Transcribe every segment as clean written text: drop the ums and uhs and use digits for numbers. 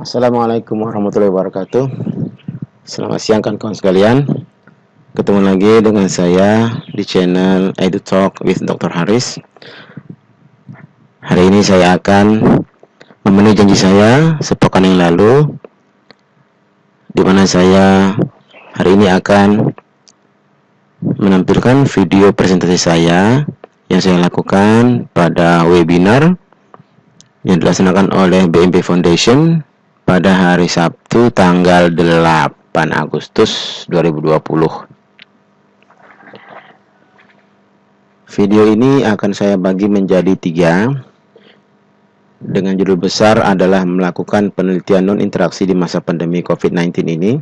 Assalamualaikum warahmatullahi wabarakatuh. Selamat siang kawan-kawan sekalian. Ketemu lagi dengan saya di channel EduTalk with Dr. Haris. Hari ini saya akan memenuhi janji saya sepekan yang lalu, di mana saya hari ini akan menampilkan video presentasi saya yang saya lakukan pada webinar yang dilaksanakan oleh BMP Foundation pada hari Sabtu tanggal 8 Agustus 2020. Video ini akan saya bagi menjadi 3 dengan judul besar adalah melakukan penelitian non-interaksi di masa pandemi COVID-19 ini.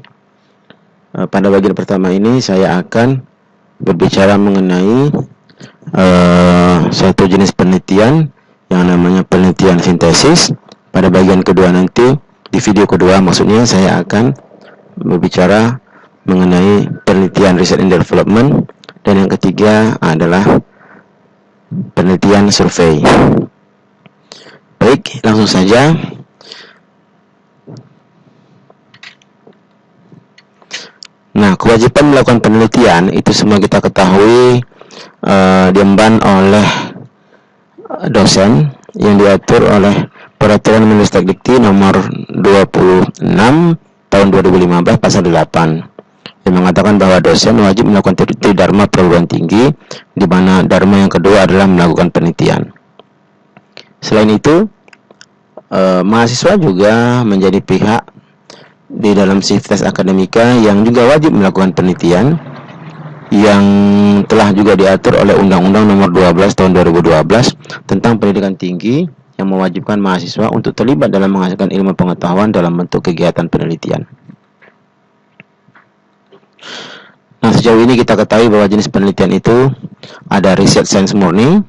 Pada bagian pertama ini saya akan berbicara mengenai satu jenis penelitian yang namanya penelitian sintesis. Pada bagian kedua nanti, di video kedua maksudnya, saya akan berbicara mengenai penelitian research and development, dan yang ketiga adalah penelitian survei. Baik, langsung saja. Nah, kewajiban melakukan penelitian itu semua kita ketahui diemban oleh dosen yang diatur oleh Peraturan Mendikbud nomor 26 tahun 2015 pasal 8 yang mengatakan bahwa dosen wajib melakukan tridharma perguruan tinggi, di mana dharma yang kedua adalah melakukan penelitian. Selain itu, mahasiswa juga menjadi pihak di dalam sivitas akademika yang juga wajib melakukan penelitian yang telah juga diatur oleh Undang-Undang Nomor 12 Tahun 2012 tentang pendidikan tinggi yang mewajibkan mahasiswa untuk terlibat dalam menghasilkan ilmu pengetahuan dalam bentuk kegiatan penelitian. Nah, sejauh ini kita ketahui bahwa jenis penelitian itu ada riset sains murni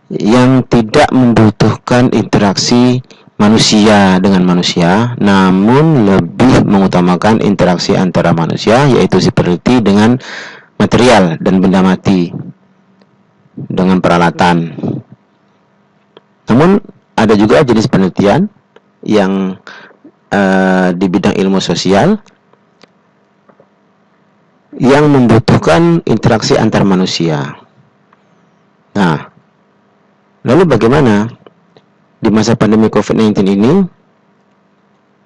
yang tidak membutuhkan interaksi manusia dengan manusia, namun lebih mengutamakan interaksi antara manusia, yaitu si peneliti dengan material dan benda mati dengan peralatan. Namun ada juga jenis penelitian yang di bidang ilmu sosial yang membutuhkan interaksi antar manusia. Nah, lalu bagaimana di masa pandemi COVID-19 ini,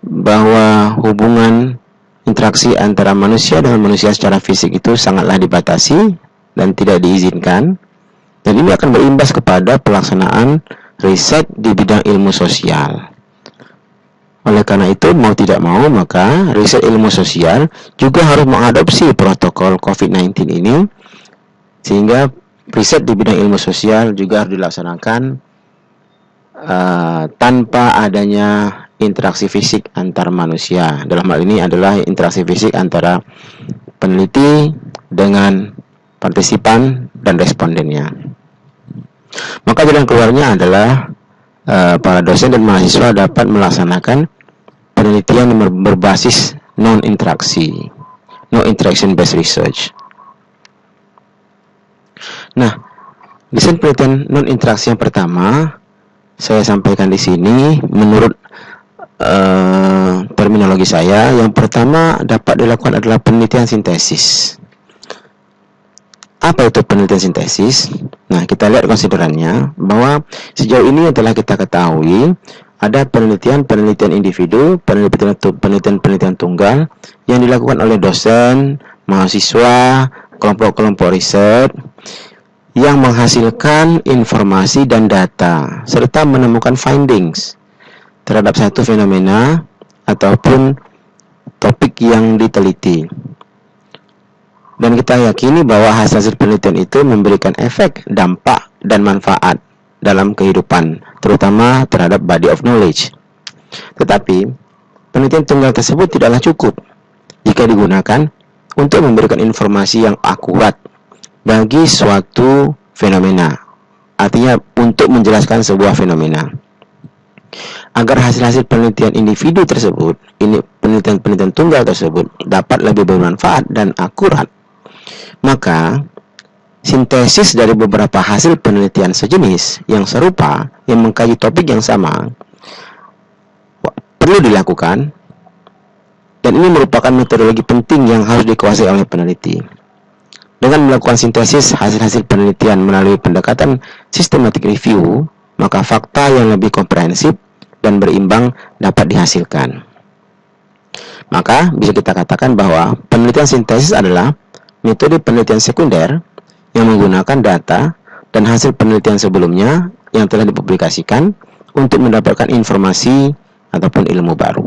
bahwa hubungan interaksi antara manusia dengan manusia secara fisik itu sangatlah dibatasi dan tidak diizinkan, dan ini akan berimbas kepada pelaksanaan riset di bidang ilmu sosial. Oleh karena itu, mau tidak mau, maka riset ilmu sosial juga harus mengadopsi protokol COVID-19 ini, sehingga riset di bidang ilmu sosial juga harus dilaksanakan tanpa adanya interaksi fisik antar manusia. Dalam hal ini adalah interaksi fisik antara peneliti dengan partisipan dan respondennya. Maka jalan keluarnya adalah para dosen dan mahasiswa dapat melaksanakan penelitian yang berbasis non-interaksi, no interaction based research. Nah, desain penelitian non-interaksi yang pertama saya sampaikan di sini menurut terminologi saya. Yang pertama dapat dilakukan adalah penelitian sintesis. Apa itu penelitian sintesis? Nah, kita lihat konsiderannya bahwa sejauh ini telah kita ketahui ada penelitian individu, penelitian tunggal yang dilakukan oleh dosen, mahasiswa, kelompok-kelompok riset yang menghasilkan informasi dan data serta menemukan findings terhadap satu fenomena ataupun topik yang diteliti. Dan kita yakini bahwa hasil penelitian itu memberikan efek, dampak, dan manfaat dalam kehidupan, terutama terhadap body of knowledge. Tetapi, penelitian tunggal tersebut tidaklah cukup jika digunakan untuk memberikan informasi yang akurat bagi suatu fenomena, artinya untuk menjelaskan sebuah fenomena. Agar hasil-hasil penelitian individu tersebut, ini penelitian tunggal tersebut dapat lebih bermanfaat dan akurat, maka sintesis dari beberapa hasil penelitian sejenis yang serupa, yang mengkaji topik yang sama, perlu dilakukan, dan ini merupakan metodologi penting yang harus dikuasai oleh peneliti. Dengan melakukan sintesis hasil-hasil penelitian melalui pendekatan systematic review, maka fakta yang lebih komprehensif dan berimbang dapat dihasilkan. Maka bisa kita katakan bahwa penelitian sintesis adalah metode penelitian sekunder yang menggunakan data dan hasil penelitian sebelumnya yang telah dipublikasikan untuk mendapatkan informasi ataupun ilmu baru.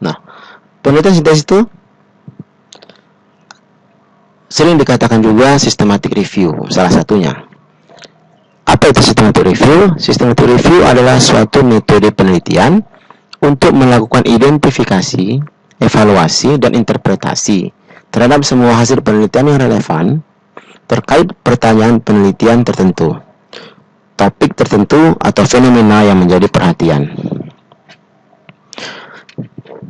Nah, penelitian sintesis itu sering dikatakan juga systematic review, salah satunya. Apa itu systematic review? Systematic review adalah suatu metode penelitian untuk melakukan identifikasi, evaluasi, dan interpretasi terhadap semua hasil penelitian yang relevan terkait pertanyaan penelitian tertentu, topik tertentu, atau fenomena yang menjadi perhatian.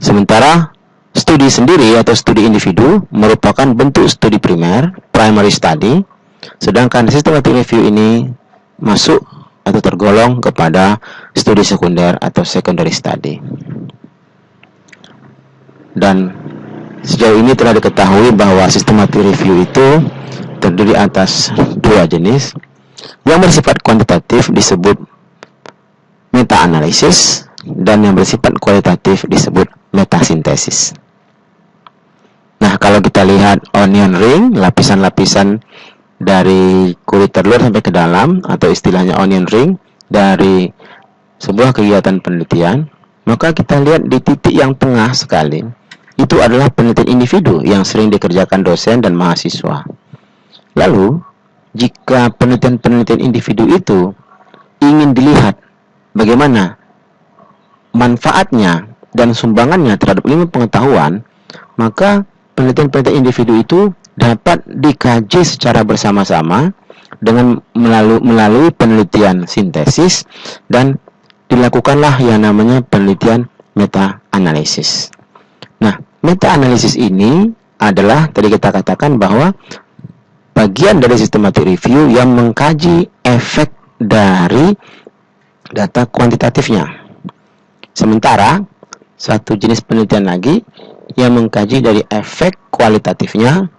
Sementara studi sendiri atau studi individu merupakan bentuk studi primer, primary study, sedangkan systematic review ini masuk atau tergolong kepada studi sekunder atau secondary study. Dan sejauh ini telah diketahui bahwa systematic review itu terdiri atas dua jenis. Yang bersifat kuantitatif disebut meta-analisis, dan yang bersifat kualitatif disebut metasintesis. Nah, kalau kita lihat onion ring, lapisan-lapisan dari kulit telur sampai ke dalam, atau istilahnya onion ring dari sebuah kegiatan penelitian, maka kita lihat di titik yang tengah sekali itu adalah penelitian individu yang sering dikerjakan dosen dan mahasiswa. Lalu, jika penelitian-penelitian individu itu ingin dilihat bagaimana manfaatnya dan sumbangannya terhadap ilmu pengetahuan, maka penelitian-penelitian individu itu dapat dikaji secara bersama-sama dengan melalui penelitian sintesis, dan dilakukanlah yang namanya penelitian meta-analisis. Nah, meta-analisis ini adalah, tadi kita katakan bahwa bagian dari systematic review yang mengkaji efek dari data kuantitatifnya. Sementara satu jenis penelitian lagi yang mengkaji dari efek kualitatifnya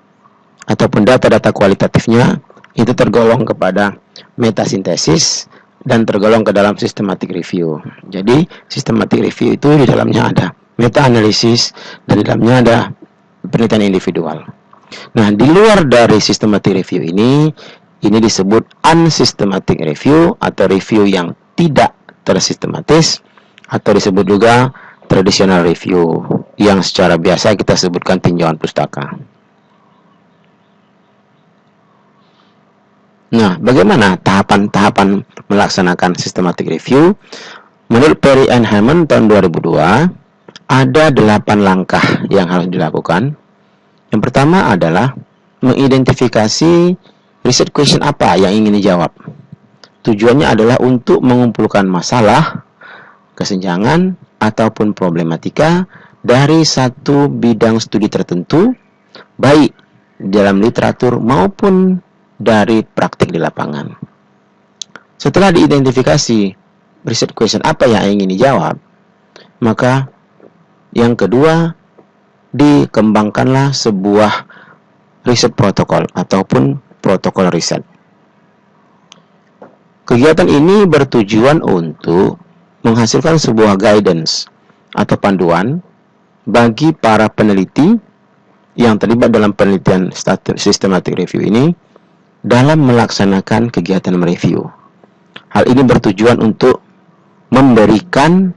ataupun data-data kualitatifnya, itu tergolong kepada metasintesis dan tergolong ke dalam systematic review. Jadi systematic review itu di dalamnya ada meta-analisis dan di dalamnya ada penelitian individual. Nah, di luar dari systematic review ini disebut unsystematic review atau review yang tidak tersistematis, atau disebut juga traditional review yang secara biasa kita sebutkan tinjauan pustaka. Nah, bagaimana tahapan-tahapan melaksanakan systematic review? Menurut Perry and Hammond tahun 2002, ada 8 langkah yang harus dilakukan. Yang pertama adalah mengidentifikasi research question apa yang ingin dijawab. Tujuannya adalah untuk mengumpulkan masalah, kesenjangan, ataupun problematika dari satu bidang studi tertentu, baik dalam literatur maupun dari praktik di lapangan. Setelah diidentifikasi research question apa yang ingin dijawab, maka yang kedua, dikembangkanlah sebuah riset protokol ataupun protokol riset. Kegiatan ini bertujuan untuk menghasilkan sebuah guidance atau panduan bagi para peneliti yang terlibat dalam penelitian systematic review ini dalam melaksanakan kegiatan mereview. Hal ini bertujuan untuk memberikan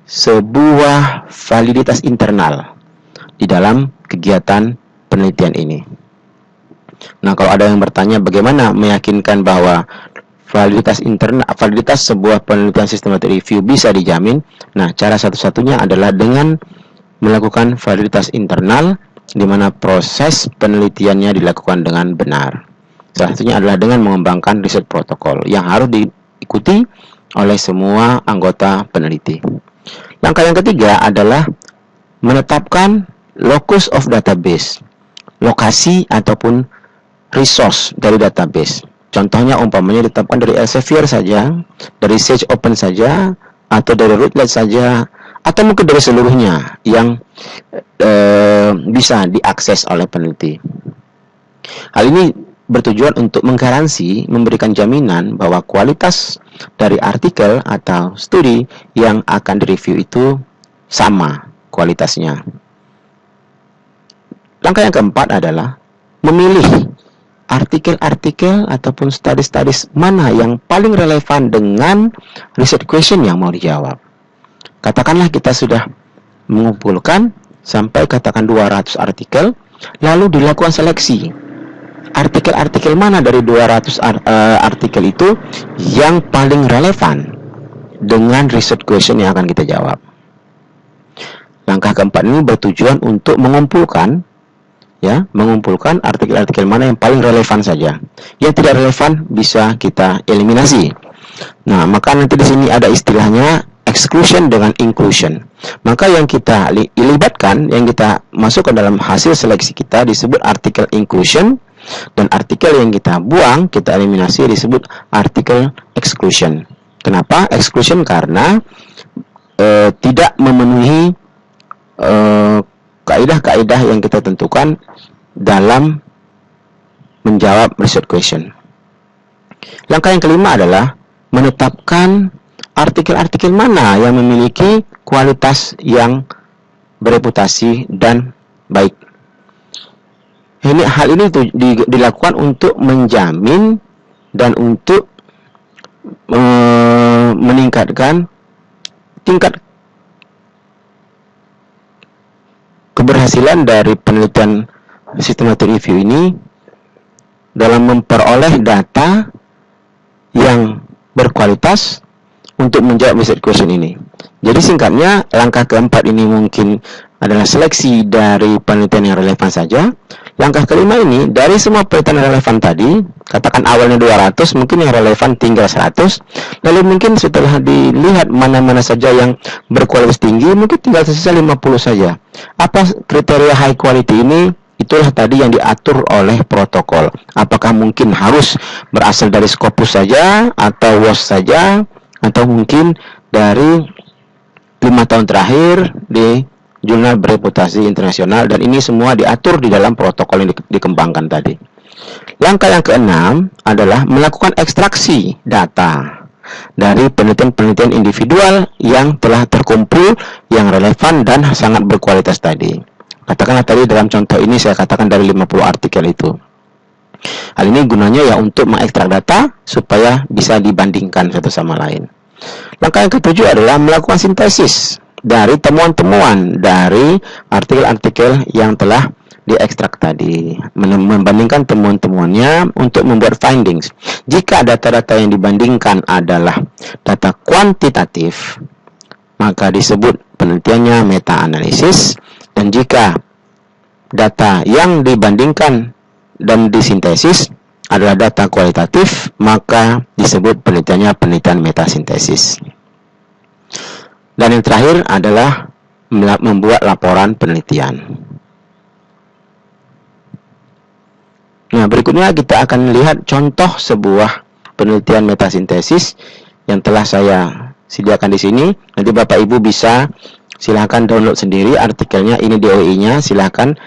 sebuah validitas internal di dalam kegiatan penelitian ini. Nah, kalau ada yang bertanya bagaimana meyakinkan bahwa validitas sebuah penelitian systematic review bisa dijamin, nah, cara satu-satunya adalah dengan melakukan validitas internal di mana proses penelitiannya dilakukan dengan benar. Salah satunya adalah dengan mengembangkan riset protokol yang harus diikuti oleh semua anggota peneliti. Langkah yang ketiga adalah menetapkan locus of database, lokasi ataupun resource dari database. Contohnya umpamanya ditetapkan dari Elsevier saja, dari Search Open saja, atau dari Routledge saja, atau mungkin dari seluruhnya yang bisa diakses oleh peneliti. Hal ini bertujuan untuk menggaransi, memberikan jaminan bahwa kualitas dari artikel atau studi yang akan direview itu sama kualitasnya. Langkah yang keempat adalah memilih artikel-artikel ataupun studies mana yang paling relevan dengan research question yang mau dijawab. Katakanlah kita sudah mengumpulkan sampai katakan 200 artikel, lalu dilakukan seleksi. Artikel-artikel mana dari 200 artikel itu yang paling relevan dengan research question yang akan kita jawab. Langkah keempat ini bertujuan untuk mengumpulkan artikel-artikel mana yang paling relevan saja. Yang tidak relevan bisa kita eliminasi. Nah, maka nanti di sini ada istilahnya exclusion dengan inclusion. Maka yang kita libatkan, yang kita masukkan dalam hasil seleksi kita disebut artikel inclusion, dan artikel yang kita buang, kita eliminasi disebut artikel exclusion. Kenapa exclusion? Karena tidak memenuhi kaidah-kaidah yang kita tentukan dalam menjawab research question. Langkah yang kelima adalah menetapkan artikel-artikel mana yang memiliki kualitas yang bereputasi dan baik. Hal ini dilakukan untuk menjamin dan untuk meningkatkan tingkat keberhasilan dari penelitian systematic review ini dalam memperoleh data yang berkualitas untuk menjawab research question ini. Jadi singkatnya, langkah keempat ini mungkin adalah seleksi dari penelitian yang relevan saja. Langkah kelima ini, dari semua penelitian yang relevan tadi, katakan awalnya 200, mungkin yang relevan tinggal 100, lalu mungkin setelah dilihat mana-mana saja yang berkualitas tinggi, mungkin tinggal tersisa 50 saja. Apa kriteria high quality ini? Itulah tadi yang diatur oleh protokol. Apakah mungkin harus berasal dari Scopus saja, atau WOS saja, atau mungkin dari 5 tahun terakhir di jurnal bereputasi internasional, dan ini semua diatur di dalam protokol yang dikembangkan tadi. Langkah yang keenam adalah melakukan ekstraksi data dari penelitian-penelitian individual yang telah terkumpul, yang relevan dan sangat berkualitas tadi. Katakanlah tadi dalam contoh ini saya katakan dari 50 artikel itu. Hal ini gunanya ya untuk mengekstrak data supaya bisa dibandingkan satu sama lain. Langkah yang ketujuh adalah melakukan sintesis dari temuan-temuan dari artikel-artikel yang telah diekstrak tadi, membandingkan temuan-temuannya untuk membuat findings. Jika data-data yang dibandingkan adalah data kuantitatif, maka disebut penelitiannya meta-analisis, dan jika data yang dibandingkan dan disintesis adalah data kualitatif, maka disebut penelitiannya penelitian metasintesis. Dan yang terakhir adalah membuat laporan penelitian. Nah, berikutnya kita akan lihat contoh sebuah penelitian metasintesis yang telah saya sediakan di sini. Nanti Bapak Ibu bisa silahkan download sendiri artikelnya, ini DOI-nya, silahkan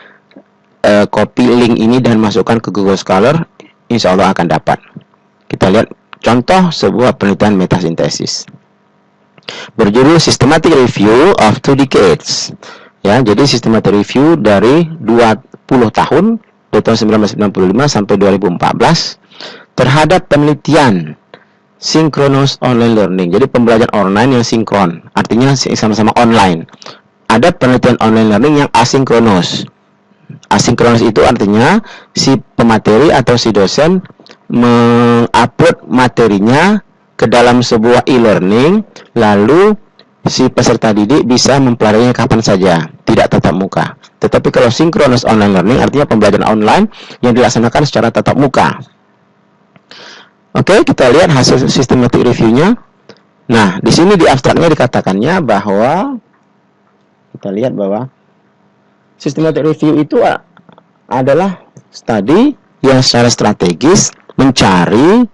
copy link ini dan masukkan ke Google Scholar, insya Allah akan dapat. Kita lihat contoh sebuah penelitian metasintesis berjudul Systematic Review of 2 Decades. Ya, jadi systematic review dari 20 tahun, dari tahun 1995 sampai 2014 terhadap penelitian synchronous online learning. Jadi pembelajaran online yang sinkron, artinya sama-sama online. Ada penelitian online learning yang asinkronus. Asinkronus itu artinya si pemateri atau si dosen mengupload materinya ke dalam sebuah e-learning, lalu si peserta didik bisa mempelajarinya kapan saja, tidak tatap muka. Tetapi kalau synchronous online learning artinya pembelajaran online yang dilaksanakan secara tatap muka. Oke, kita lihat hasil systematic review-nya. Nah, di sini di abstraknya dikatakannya bahwa kita lihat bahwa systematic review itu adalah studi yang secara strategis mencari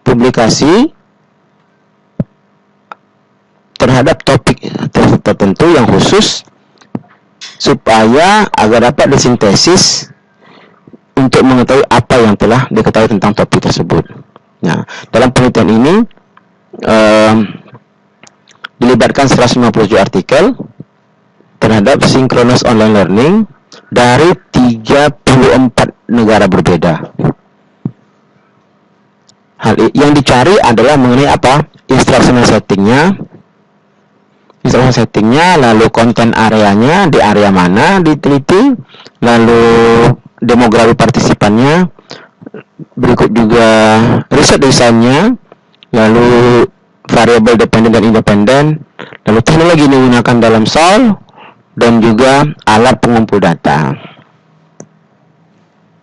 publikasi terhadap topik tertentu yang khusus supaya agar dapat disintesis untuk mengetahui apa yang telah diketahui tentang topik tersebut. Nah, dalam penelitian ini dilibatkan 157 artikel terhadap synchronous online learning dari 34 negara berbeda. Hal yang dicari adalah mengenai apa? Instructional settingnya, lalu konten areanya, di area mana diteliti, lalu demografi partisipannya, berikut juga riset desainnya, lalu variabel dependen dan independen, lalu teknologi yang digunakan dalam SOL, dan juga alat pengumpul data.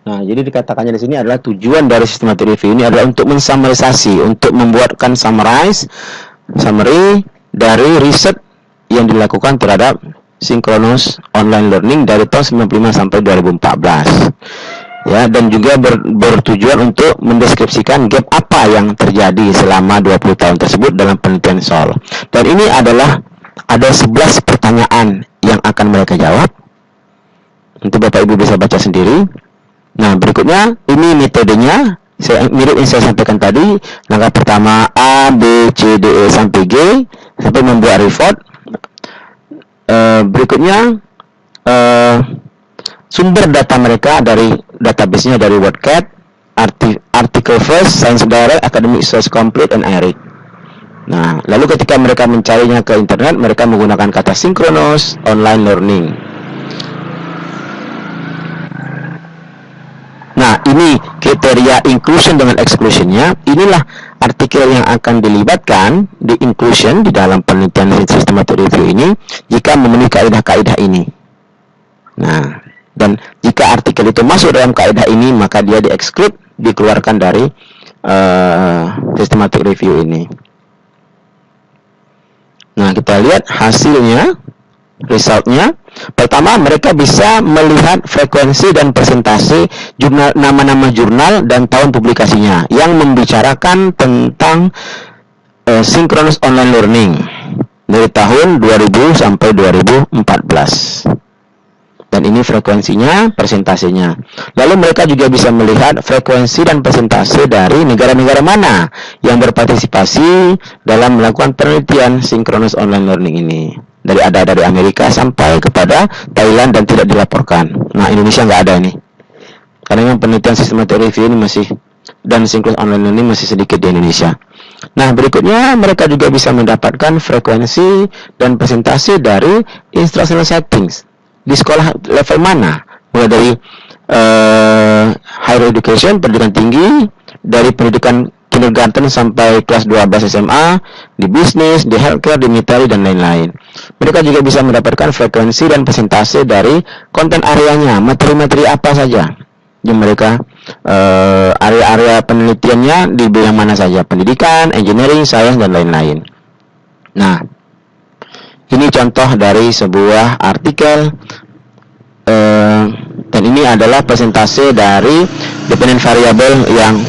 Nah, jadi dikatakannya di sini adalah tujuan dari systematic review ini adalah untuk mensummarize, untuk membuatkan summary dari riset yang dilakukan terhadap synchronous online learning dari tahun 95 sampai 2014. Ya, dan juga bertujuan untuk mendeskripsikan gap apa yang terjadi selama 20 tahun tersebut dalam penelitian SOL. Dan ini adalah ada 11 pertanyaan yang akan mereka jawab. Untuk Bapak Ibu bisa baca sendiri. Nah, berikutnya ini metodenya. Mirip yang saya sampaikan tadi. Langkah pertama A, B, C, D, E sampai G sampai membuat report. Berikutnya sumber data mereka dari database-nya dari WordCat, Article First, Science Direct, Academic Source Complete, and IRIC. Nah, lalu ketika mereka mencarinya ke internet, mereka menggunakan kata synchronous online learning. Nah, ini kriteria inclusion dengan exclusion-nya. Inilah artikel yang akan dilibatkan di inclusion di dalam penelitian systematic review ini jika memenuhi kaidah-kaidah ini. Nah, dan jika artikel itu masuk dalam kaidah ini, maka dia di-exclude, dikeluarkan dari systematic review ini. Nah, kita lihat hasilnya, resultnya. Pertama, mereka bisa melihat frekuensi dan persentase jurnal, nama-nama jurnal dan tahun publikasinya yang membicarakan tentang synchronous online learning dari tahun 2000 sampai 2014. Dan ini frekuensinya, persentasenya. Lalu mereka juga bisa melihat frekuensi dan persentase dari negara-negara mana yang berpartisipasi dalam melakukan penelitian synchronous online learning ini. Dari Amerika sampai kepada Thailand dan tidak dilaporkan. Nah, Indonesia nggak ada ini. Karena yang penelitian systematic review ini masih, dan synchronous online learning masih sedikit di Indonesia. Nah, berikutnya mereka juga bisa mendapatkan frekuensi dan persentase dari instructional settings. Di sekolah level mana? Mulai dari higher education, pendidikan tinggi, dari pendidikan kindergarten sampai kelas 12 SMA, di bisnis, di healthcare, di military, dan lain-lain. Mereka juga bisa mendapatkan frekuensi dan persentase dari konten areanya, materi-materi apa saja yang mereka area-area penelitiannya di bidang mana saja, pendidikan, engineering, science, dan lain-lain. Nah, ini contoh dari sebuah artikel, dan ini adalah persentase dari dependent variable yang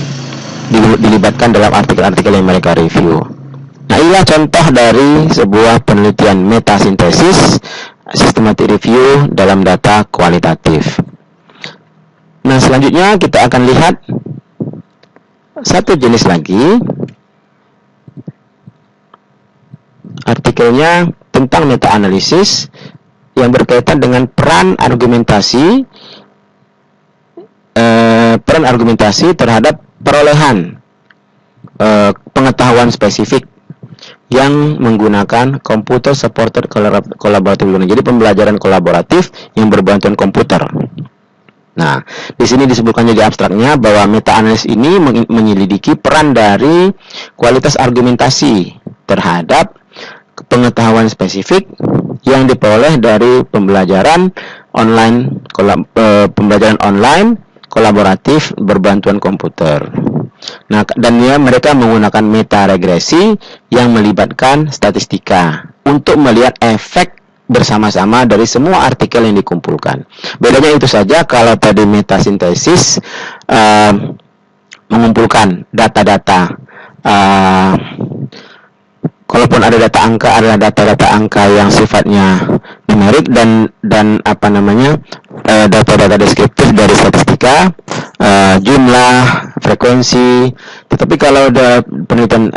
dilibatkan dalam artikel-artikel yang mereka review. Nah, inilah contoh dari sebuah penelitian metasintesis systematic review dalam data kualitatif. Nah, selanjutnya kita akan lihat satu jenis lagi. Artikelnya tentang meta-analisis yang berkaitan dengan peran argumentasi terhadap perolehan pengetahuan spesifik yang menggunakan computer supported collaborative learning. Jadi pembelajaran kolaboratif yang berbantuan komputer. Nah, di sini disebutkan juga abstraknya bahwa meta-analisis ini menyelidiki peran dari kualitas argumentasi terhadap pengetahuan spesifik yang diperoleh dari pembelajaran online kolaboratif berbantuan komputer. Nah, dan mereka menggunakan meta regresi yang melibatkan statistika untuk melihat efek bersama-sama dari semua artikel yang dikumpulkan. Bedanya itu saja, kalau tadi metasintesis mengumpulkan data-data. Kalaupun ada data angka, adalah data-data angka yang sifatnya numerik dan apa namanya, data-data deskriptif dari statistika, jumlah, frekuensi. Tetapi kalau ada penelitian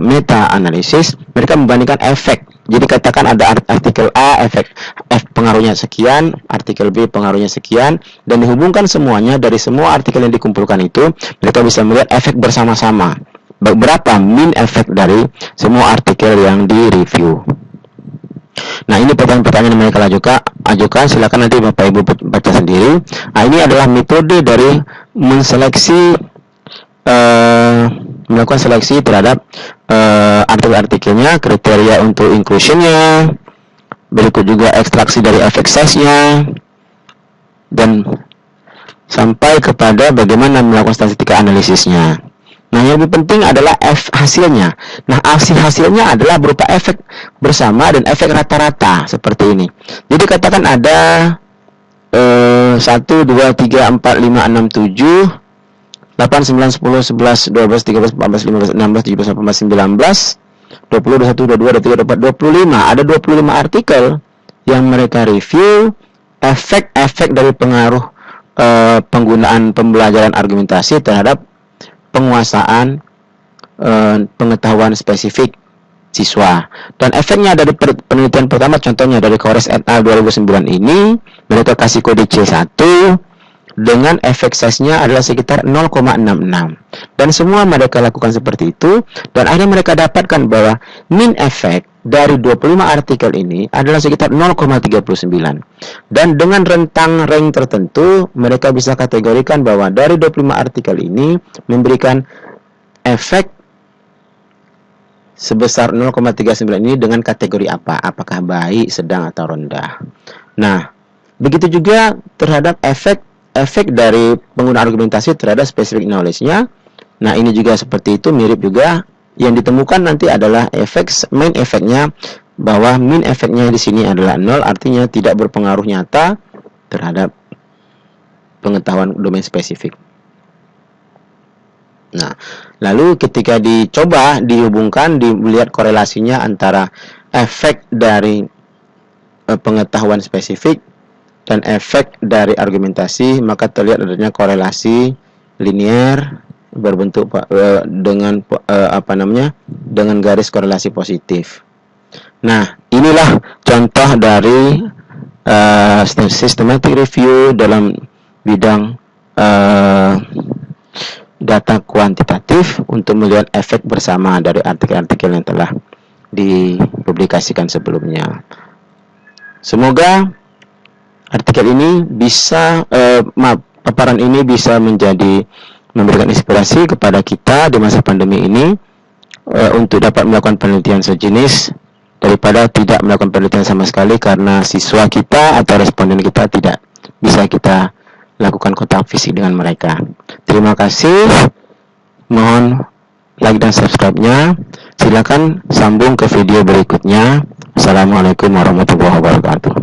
meta analisis, mereka membandingkan efek. Jadi katakan ada artikel A, efek F pengaruhnya sekian, artikel B pengaruhnya sekian, dan dihubungkan semuanya dari semua artikel yang dikumpulkan itu, mereka bisa melihat efek bersama-sama. Berapa mean efek dari semua artikel yang direview. Nah, ini pertanyaan-pertanyaan yang mereka ajukan. Silakan nanti Bapak Ibu baca sendiri. Nah, ini adalah metode dari melakukan seleksi terhadap artikel-artikelnya, kriteria untuk inclusion-nya, berikut juga ekstraksi dari efek size-nya, dan sampai kepada bagaimana melakukan statistika analisisnya. Nah, yang lebih penting adalah hasilnya. Nah, hasilnya adalah berupa efek bersama dan efek rata-rata seperti ini. Jadi katakan ada 1, 2, 3, 4, 5, 6, 7, 8, 9, 10, 11, 12, 13, 14, 15, 16, 17, 18, 19, 20, 21, 22, 23, 24, 25. Ada 25 artikel yang mereka review efek-efek dari pengaruh penggunaan pembelajaran argumentasi terhadap penguasaan pengetahuan spesifik siswa. Dan efeknya dari penelitian pertama, contohnya dari Kores et al. 2009 ini, mereka kasih kode C1 dengan efek size-nya adalah sekitar 0,66. Dan semua mereka lakukan seperti itu, dan akhirnya mereka dapatkan bahwa mean efek dari 25 artikel ini adalah sekitar 0,39. Dan dengan rentang rank tertentu, mereka bisa kategorikan bahwa dari 25 artikel ini memberikan efek sebesar 0,39 ini dengan kategori apa? Apakah baik, sedang, atau rendah. Nah, begitu juga terhadap efek dari penggunaan argumentasi terhadap specific knowledge-nya. Nah, ini juga seperti itu, mirip juga. Yang ditemukan nanti adalah main efeknya, bahwa mean efeknya di sini adalah 0, artinya tidak berpengaruh nyata terhadap pengetahuan domain spesifik. Nah, lalu ketika dicoba dihubungkan, dilihat korelasinya antara efek dari pengetahuan spesifik dan efek dari argumentasi, maka terlihat adanya korelasi linear berbentuk dengan dengan garis korelasi positif. Nah, inilah contoh dari systematic review dalam bidang data kuantitatif untuk melihat efek bersama dari artikel-artikel yang telah dipublikasikan sebelumnya. Semoga artikel ini bisa, paparan ini bisa memberikan inspirasi kepada kita di masa pandemi ini untuk dapat melakukan penelitian sejenis daripada tidak melakukan penelitian sama sekali, karena siswa kita atau responden kita tidak bisa kita lakukan kontak fisik dengan mereka. Terima kasih. Mohon like dan subscribe-nya. Silakan sambung ke video berikutnya. Assalamualaikum warahmatullahi wabarakatuh.